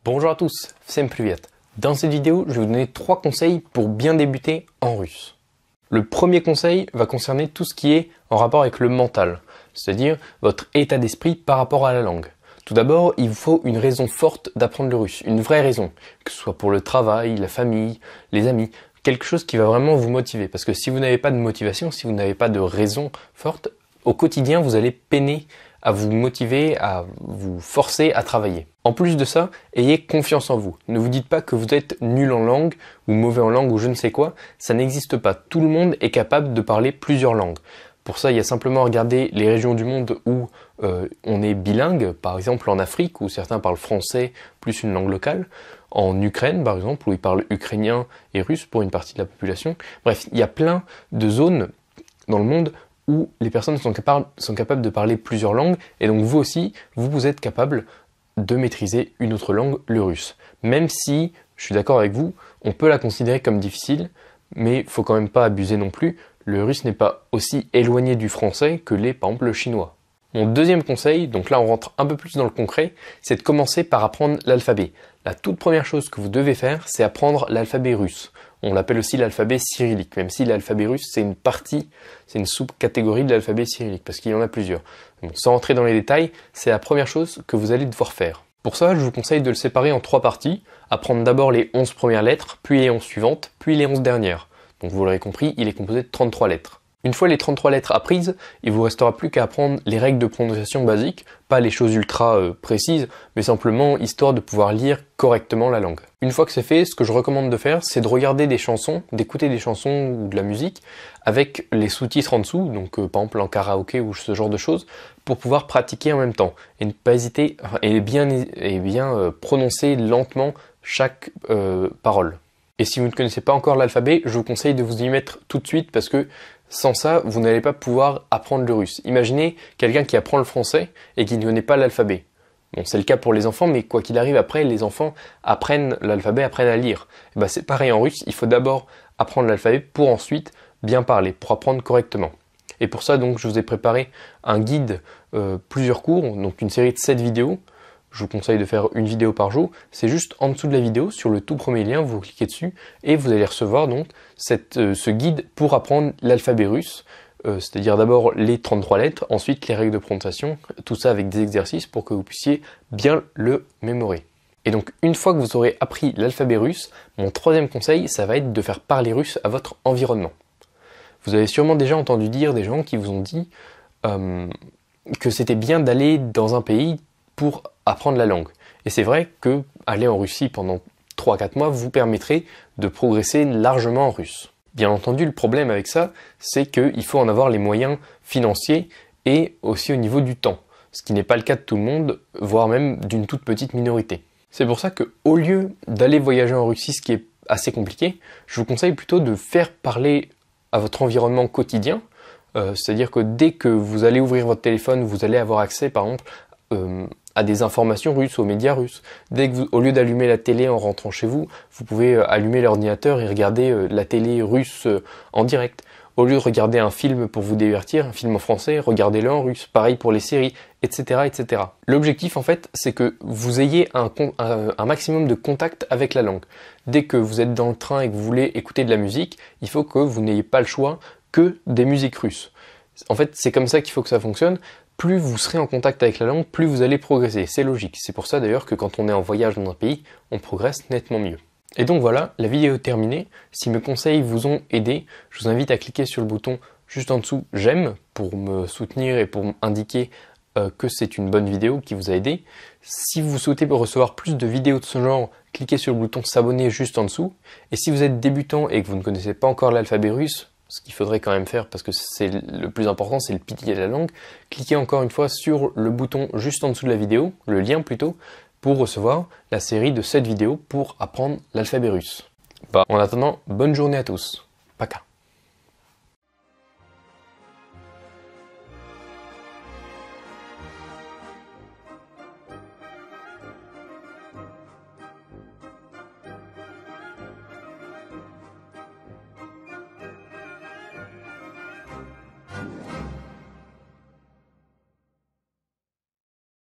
Bonjour à tous, всем привет. Dans cette vidéo, je vais vous donner 3 conseils pour bien débuter en russe. Le premier conseil va concerner tout ce qui est en rapport avec le mental, c'est-à-dire votre état d'esprit par rapport à la langue. Tout d'abord, il vous faut une raison forte d'apprendre le russe, une vraie raison, que ce soit pour le travail, la famille, les amis, quelque chose qui va vraiment vous motiver. Parce que si vous n'avez pas de motivation, si vous n'avez pas de raison forte, au quotidien, vous allez peiner à vous motiver, à vous forcer à travailler. En plus de ça, ayez confiance en vous. Ne vous dites pas que vous êtes nul en langue, ou mauvais en langue, ou je ne sais quoi. Ça n'existe pas. Tout le monde est capable de parler plusieurs langues. Pour ça, il y a simplement à regarder les régions du monde où on est bilingue, par exemple en Afrique, où certains parlent français plus une langue locale, en Ukraine, par exemple, où ils parlent ukrainien et russe pour une partie de la population. Bref, il y a plein de zones dans le monde où les personnes sont capables de parler plusieurs langues, et donc vous aussi, vous êtes capable de maîtriser une autre langue, le russe. Même si, je suis d'accord avec vous, on peut la considérer comme difficile, mais il faut quand même pas abuser non plus. Le russe n'est pas aussi éloigné du français que l'est par exemple le chinois. Mon deuxième conseil, donc là on rentre un peu plus dans le concret, c'est de commencer par apprendre l'alphabet. La toute première chose que vous devez faire, c'est apprendre l'alphabet russe. On l'appelle aussi l'alphabet cyrillique, même si l'alphabet russe c'est une partie, c'est une sous-catégorie de l'alphabet cyrillique, parce qu'il y en a plusieurs. Donc, sans rentrer dans les détails, c'est la première chose que vous allez devoir faire. Pour ça, je vous conseille de le séparer en 3 parties, apprendre d'abord les 11 premières lettres, puis les 11 suivantes, puis les 11 dernières. Donc vous l'aurez compris, il est composé de 33 lettres. Une fois les 33 lettres apprises, il vous restera plus qu'à apprendre les règles de prononciation basiques, pas les choses ultra précises, mais simplement histoire de pouvoir lire correctement la langue. Une fois que c'est fait, ce que je recommande de faire, c'est de regarder des chansons, d'écouter des chansons ou de la musique avec les sous-titres en dessous, donc par exemple en karaoké ou ce genre de choses, pour pouvoir pratiquer en même temps et ne pas hésiter et bien prononcer lentement chaque parole. Et si vous ne connaissez pas encore l'alphabet, je vous conseille de vous y mettre tout de suite parce que sans ça, vous n'allez pas pouvoir apprendre le russe. Imaginez quelqu'un qui apprend le français et qui ne connaît pas l'alphabet. Bon, c'est le cas pour les enfants, mais quoi qu'il arrive, après, les enfants apprennent l'alphabet, apprennent à lire. Et ben, c'est pareil en russe, il faut d'abord apprendre l'alphabet pour ensuite bien parler, pour apprendre correctement. Et pour ça, donc, je vous ai préparé un guide, plusieurs cours, donc une série de 7 vidéos. Je vous conseille de faire une vidéo par jour. C'est juste en dessous de la vidéo, sur le tout premier lien, vous cliquez dessus et vous allez recevoir donc ce guide pour apprendre l'alphabet russe, c'est-à-dire d'abord les 33 lettres, ensuite les règles de prononciation, tout ça avec des exercices pour que vous puissiez bien le mémorer. Et donc une fois que vous aurez appris l'alphabet russe, mon troisième conseil, ça va être de faire parler russe à votre environnement. Vous avez sûrement déjà entendu dire des gens qui vous ont dit que c'était bien d'aller dans un pays pour apprendre la langue. Et c'est vrai que aller en Russie pendant 3-4 mois vous permettrait de progresser largement en russe. Bien entendu, le problème avec ça, c'est qu'il faut en avoir les moyens financiers et aussi au niveau du temps, ce qui n'est pas le cas de tout le monde, voire même d'une toute petite minorité. C'est pour ça que, au lieu d'aller voyager en Russie, ce qui est assez compliqué, je vous conseille plutôt de faire parler à votre environnement quotidien, c'est-à-dire que dès que vous allez ouvrir votre téléphone, vous allez avoir accès par exemple à des informations russes, aux médias russes. Dès que au lieu d'allumer la télé en rentrant chez vous, vous pouvez allumer l'ordinateur et regarder la télé russe en direct. Au lieu de regarder un film pour vous divertir, un film en français, regardez-le en russe. Pareil pour les séries, etc., etc. L'objectif, en fait, c'est que vous ayez un maximum de contact avec la langue. Dès que vous êtes dans le train et que vous voulez écouter de la musique, il faut que vous n'ayez pas le choix que des musiques russes. En fait, c'est comme ça qu'il faut que ça fonctionne. Plus vous serez en contact avec la langue, plus vous allez progresser. C'est logique. C'est pour ça d'ailleurs que quand on est en voyage dans un pays, on progresse nettement mieux. Et donc voilà, la vidéo est terminée. Si mes conseils vous ont aidé, je vous invite à cliquer sur le bouton juste en dessous « J'aime » pour me soutenir et pour m'indiquer que c'est une bonne vidéo qui vous a aidé. Si vous souhaitez recevoir plus de vidéos de ce genre, cliquez sur le bouton « S'abonner » juste en dessous. Et si vous êtes débutant et que vous ne connaissez pas encore l'alphabet russe, ce qu'il faudrait quand même faire parce que c'est le plus important, c'est le pilier de la langue, cliquez encore une fois sur le bouton juste en dessous de la vidéo, le lien plutôt, pour recevoir la série de 7 vidéos pour apprendre l'alphabet russe. En attendant, bonne journée à tous. Paka.